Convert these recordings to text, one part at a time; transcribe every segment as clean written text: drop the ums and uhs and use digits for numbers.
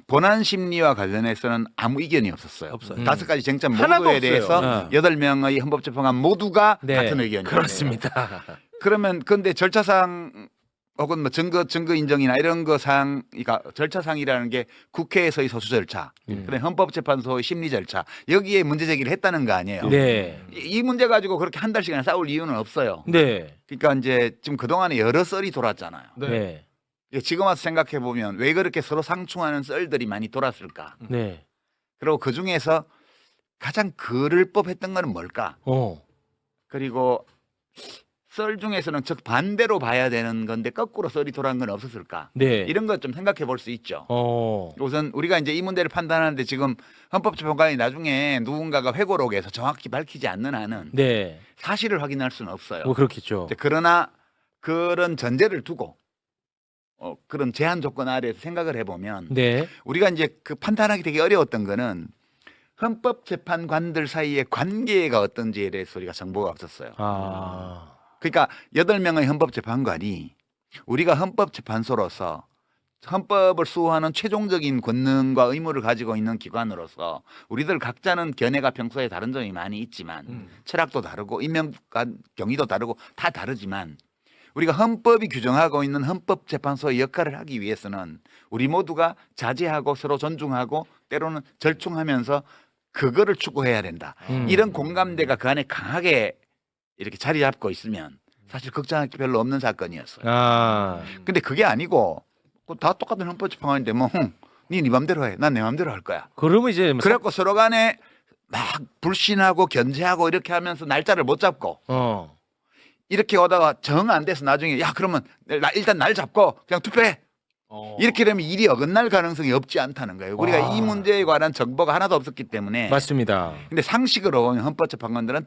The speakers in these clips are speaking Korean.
본안 심리와 관련해서는 아무 이견이 없었어요. 없어요. 5가지 쟁점 하나도 모두에 없어요. 대해서 8명의 헌법재판관 모두가 네. 같은 의견이에요. 그렇습니다. 그러면 근데 절차상 혹은 뭐 증거 인정이나 이런 거상, 그러니까 절차상이라는 게 국회에서의 소수 절차, 그다음에 헌법재판소의 심리 절차 여기에 문제 제기를 했다는 거 아니에요. 네. 이 문제 가지고 그렇게 한 달씩이나 싸울 이유는 없어요. 네. 그러니까 이제 지금 그 동안에 여러 썰이 돌았잖아요. 네. 지금 와서 생각해 보면 왜 그렇게 서로 상충하는 썰들이 많이 돌았을까? 네. 그리고 그 중에서 가장 그럴 법했던 거는 뭘까? 그리고 썰 중에서는 즉 반대로 봐야 되는 건데 거꾸로 썰이 돌아간 건 없었을까? 네. 이런 것 좀 생각해 볼 수 있죠. 우선 우리가 이제 이 문제를 판단하는데 지금 헌법재판관이 나중에 누군가가 회고록에서 정확히 밝히지 않는 한은 네. 사실을 확인할 수는 없어요. 뭐 그렇겠죠. 그러나 그런 전제를 두고 그런 제한 조건 아래에서 생각을 해보면 네. 우리가 이제 그 판단하기 되게 어려웠던 거는 헌법재판관들 사이의 관계가 어떤지에 대해서 우리가 정보가 없었어요. 그러니까 8명의 헌법재판관이 우리가 헌법재판소로서 헌법을 수호하는 최종적인 권능과 의무를 가지고 있는 기관으로서 우리들 각자는 견해가 평소에 다른 점이 많이 있지만 철학도 다르고 인명과 경위도 다르고 다 다르지만 우리가 헌법이 규정하고 있는 헌법재판소의 역할을 하기 위해서는 우리 모두가 자제하고 서로 존중하고 때로는 절충하면서 그거를 추구해야 된다. 이런 공감대가 그 안에 강하게 이렇게 자리 잡고 있으면 사실 걱정할 게 별로 없는 사건이었어요. 근데 그게 아니고 다 똑같은 헌법재판관인데 네 맘대로 해. 난 내 맘대로 할 거야. 그러면 이제 그래갖고 서로 간에 막 불신하고 견제하고 이렇게 하면서 날짜를 못 잡고 이렇게 오다가 정 안 돼서 나중에 야 그러면 일단 날 잡고 그냥 투표해. 이렇게 되면 일이 어긋날 가능성이 없지 않다는 거예요. 우리가 이 문제에 관한 정보가 하나도 없었기 때문에. 맞습니다. 근데 상식으로 보면 헌법재판관들은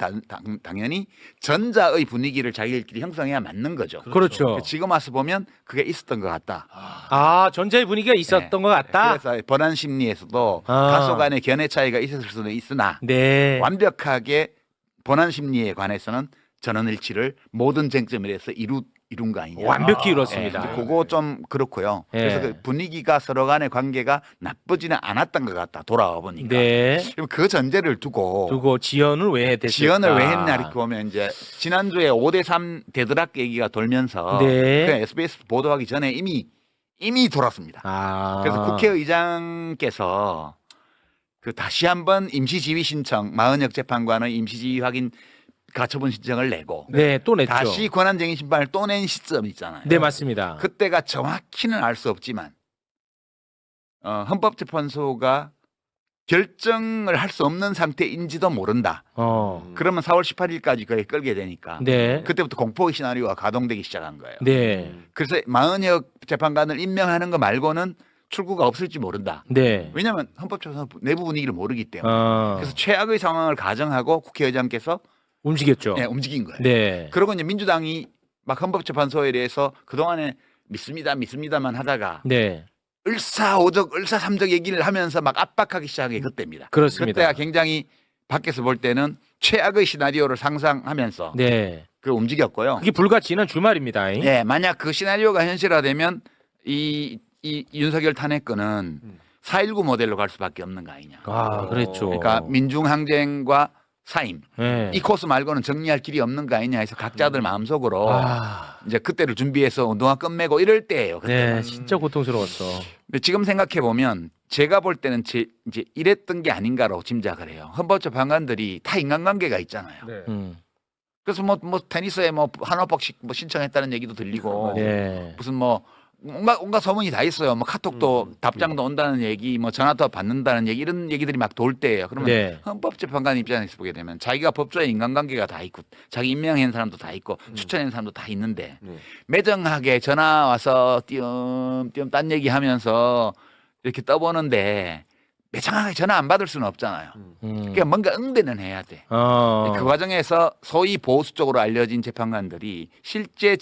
당연히 전자의 분위기를 자기들끼리 형성해야 맞는 거죠. 그렇죠. 지금 와서 보면 그게 있었던 것 같다. 전자의 분위기가 있었던 것 같다. 그래서 본안 심리에서도 다소 간의 견해 차이가 있었을 수는 있으나 네. 완벽하게 본안 심리에 관해서는 전원일치를 모든 쟁점에서 이룬 거 아니냐. 완벽히 이뤘습니다. 그거 좀 그렇고요. 예. 그래서 그 분위기가 서로 간의 관계가 나쁘지는 않았던 것 같다. 돌아와 보니까. 네. 그럼 그 전제를 두고 지연을 왜 됐을까? 지연을 왜 했냐 이렇게 보면 이제 지난주에 5대3 대드락 얘기가 돌면서 네. 그 SBS 보도하기 전에 이미 돌았습니다. 그래서 국회의장께서 그 다시 한번 임시지휘 신청 마은혁 재판관의 임시지휘 확인 가처분 신청을 내고 네, 또 냈죠. 다시 권한쟁의 심판을 또 낸 시점이 있잖아요. 네, 맞습니다. 그때가 정확히는 알 수 없지만 헌법재판소가 결정을 할 수 없는 상태인지도 모른다. 그러면 4월 18일까지 그게 끌게 되니까 네. 그때부터 공포의 시나리오가 가동되기 시작한 거예요. 네. 그래서 마은혁 재판관을 임명하는 거 말고는 출구가 없을지 모른다. 네. 왜냐하면 헌법재판소 내부 분위기를 모르기 때문에. 그래서 그래서 최악의 상황을 가정하고 국회의장께서 움직였죠. 움직인 거예요. 네. 그러고 이제 민주당이 막 헌법재판소에 대해서 그동안에 믿습니다만 하다가 네. 을사오적 을사삼적 얘기를 하면서 막 압박하기 시작한 게 그때입니다. 그렇습니다. 그때가 굉장히 밖에서 볼 때는 최악의 시나리오를 상상하면서 네. 그 움직였고요. 그게 불과 지난 주말입니다. 네, 만약 그 시나리오가 현실화되면 이 윤석열 탄핵건은 4.19 모델로 갈 수밖에 없는 거 아니냐. 그랬죠. 그러니까 민중항쟁과 사임 네. 이 코스 말고는 정리할 길이 없는 거 아니냐 해서 각자들 마음속으로 이제 그때를 준비해서 운동화 끝매고 이럴 때예요. 네, 진짜 고통스러웠어. 근데 지금 생각해 보면 제가 볼 때는 이제 이랬던 게 아닌가로 짐작을 해요. 헌법재판관들이 다 인간관계가 있잖아요. 그래서 뭐 테니스에 뭐 한화복식 뭐 신청했다는 얘기도 들리고 네. 무슨 뭐 온갖 소문이 다 있어요. 뭐 카톡도 답장도 온다는 얘기, 뭐 전화도 받는다는 얘기 이런 얘기들이 막 돌 때예요. 그러면 네. 헌법재판관 입장에서 보게 되면 자기가 법조의 인간관계가 다 있고 자기 임명한 사람도 다 있고 추천한 사람도 다 있는데 매정하게 전화 와서 띄엄띄엄 딴 얘기하면서 이렇게 떠보는데 매정하게 전화 안 받을 수는 없잖아요. 그러니까 뭔가 응대는 해야 돼. 그 과정에서 소위 보수 쪽으로 알려진 재판관들이 실제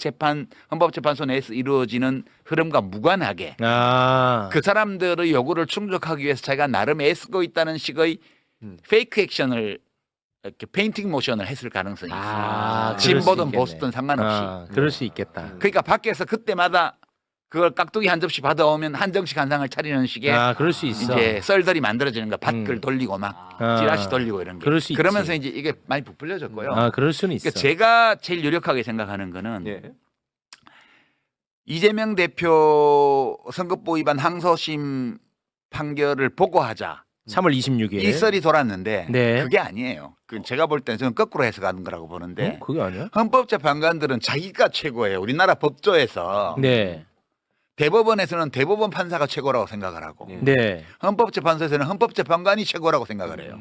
헌법재판소 내에서 이루어지는 흐름과 무관하게 그 사람들의 요구를 충족하기 위해서 자기가 나름 애쓰고 있다는 식의 페이크 액션을 이렇게 페인팅 모션을 했을 가능성이 있어요. 진보든 보수든 상관없이. 그럴 수 있겠다. 그러니까 밖에서 그때마다 그걸 깍두기 한 접시 받아오면 한정식 한 상을 차리는 식의 아, 그럴 수 있어. 이제 썰들이 만들어지는 거 밭글 돌리고 막 아. 찌라시 돌리고 이런 게 그럴 수 그러면서 있지. 이제 이게 많이 부풀려졌고요. 아, 그럴 수는 있어. 그러니까 제가 제일 유력하게 생각하는 거는 예. 이재명 대표 선거법 위반 항소심 판결을 보고하자 3월 26일. 이 썰이 돌았는데 네. 그게 아니에요. 그 제가 볼 때는 저는 거꾸로 해석하는 거라고 보는데 그게 아니야? 헌법재판관들은 자기가 최고예요. 우리나라 법조에서 네. 대법원에서는 대법원 판사가 최고라고 생각을 하고 예. 네. 헌법재판소에서는 헌법재판관이 최고라고 생각을 해요.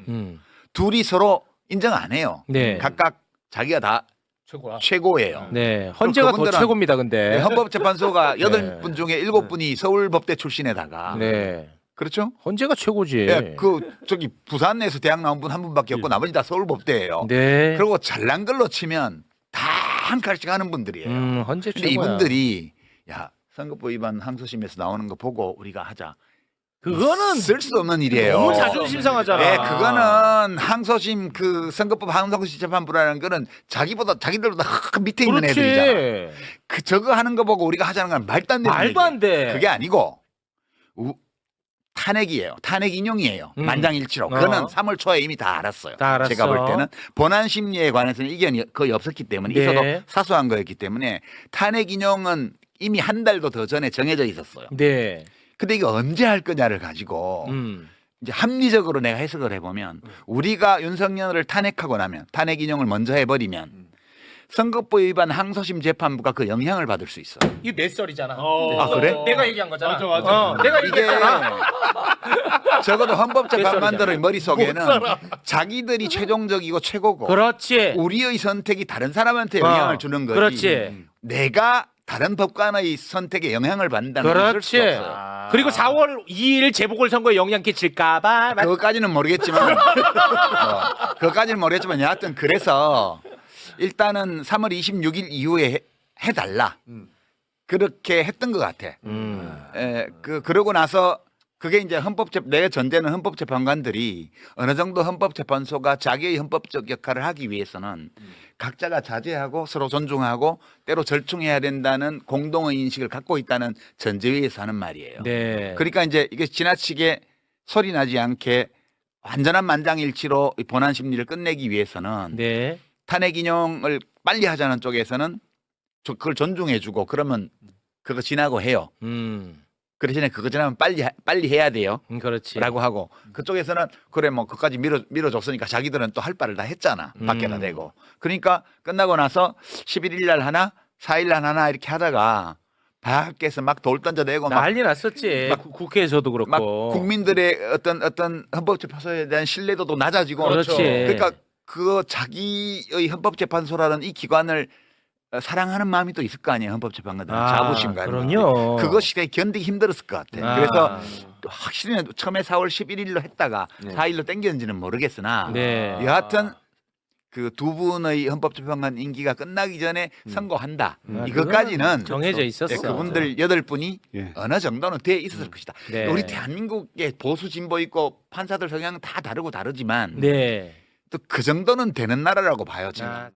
둘이 서로 인정 안 해요. 네. 각각 자기가 다 최고야. 최고예요. 네. 헌재가 더 그분들은- 최고입니다, 근데. 헌법재판소가 네. 8분 중에 7분이 서울법대 출신에다가 네. 그렇죠? 헌재가 최고지. 예, 그 저기 부산에서 대학 나온 분 한 분밖에 없고 나머지 다 서울법대예요. 네. 그리고 잘난 걸로 치면 다 한 칼씩 하는 분들이에요. 헌재 근데 최고야. 이분들이 야 선거법 위반 항소심에서 나오는 거 보고 우리가 하자. 그거는 쓸 수 없는 일이에요. 너무 자존심 상하잖아. 네, 그거는 항소심 그 선거법 항소심 재판부라는 거는 자기들보다 밑에 있는 그렇지. 애들이잖아. 그 저거 하는 거 보고 우리가 하자는 건 말도 안 되는 말도 안 얘기예요. 돼. 그게 아니고 탄핵이에요. 탄핵 인용이에요. 만장일치로. 그거는 3월 초에 이미 다 알았어요. 다 알았어. 제가 볼 때는 본안 심리에 관해서는 이견이 거의 없었기 때문에 네. 있어도 사소한 거였기 때문에 탄핵 인용은 이미 한 달도 더 전에 정해져 있었어요. 네. 근데 이거 언제 할 거냐를 가지고 이제 합리적으로 내가 해석을 해보면 우리가 윤석열을 탄핵하고 나면 탄핵 인용을 먼저 해버리면 선거법 위반 항소심 재판부가 그 영향을 받을 수 있어. 이거 내 썰이잖아. 아, 그래? 내가 얘기한 거잖아. 맞아, 맞아. 내가 이게 얘기했잖아. 적어도 헌법재판관들의 머릿속에는 자기들이 최종적이고 최고고 그렇지. 우리의 선택이 다른 사람한테 영향을 주는 거지. 그렇지. 내가 다른 법관의 선택에 영향을 받는다는 건 있을 수 그렇지. 없어요. 그리고 4월 2일 재보궐선거에 영향 끼칠까봐. 그것까지는 모르겠지만 그것까지는 모르겠지만 여하튼 그래서 일단은 3월 26일 이후에 해달라. 그렇게 했던 것 같아. 그러고 나서 그게 이제 내 전제는 헌법재판관들이 어느 정도 헌법재판소가 자기의 헌법적 역할을 하기 위해서는 각자가 자제하고 서로 존중하고 때로 절충해야 된다는 공동의 인식을 갖고 있다는 전제 위에서 하는 말이에요. 네. 그러니까 이제 이게 지나치게 소리 나지 않게 완전한 만장일치로 이 본안 심리를 끝내기 위해서는 네. 탄핵 인용을 빨리 하자는 쪽에서는 그걸 존중해주고 그러면 그거 지나고 해요. 그 대신에 그거 지나면 빨리 해야 돼요. 그렇지. 라고 하고 그쪽에서는 그래 뭐 그까지 밀어줬으니까 자기들은 또 할 바를 다 했잖아. 밖에다 대고. 그러니까 끝나고 나서 11일 날 하나 4일 날 하나 이렇게 하다가 밖에서 막 돌 던져대고 막 난리 났었지. 국회에서도 그렇고. 막 국민들의 어떤 헌법재판소에 대한 신뢰도도 낮아지고 그렇지. 그러니까 그 자기의 헌법재판소라는 이 기관을 사랑하는 마음이 또 있을 거 아니에요. 헌법재판관들 자부심과 이런 그럼요. 그것이 되게 견디기 힘들었을 것 같아. 그래서 확실히 처음에 4월 11일로 했다가 4일로 땡겼는지는 모르겠으나 네. 여하튼 그 두 분의 헌법재판관 임기가 끝나기 전에 선고한다. 이것까지는 정해져 있었어. 그분들 8분이 예. 어느 정도는 돼 있었을 것이다. 네. 우리 대한민국의 보수 진보 있고 판사들 성향은 다 다르고 다르지만 네. 또 그 정도는 되는 나라라고 봐요. 저는.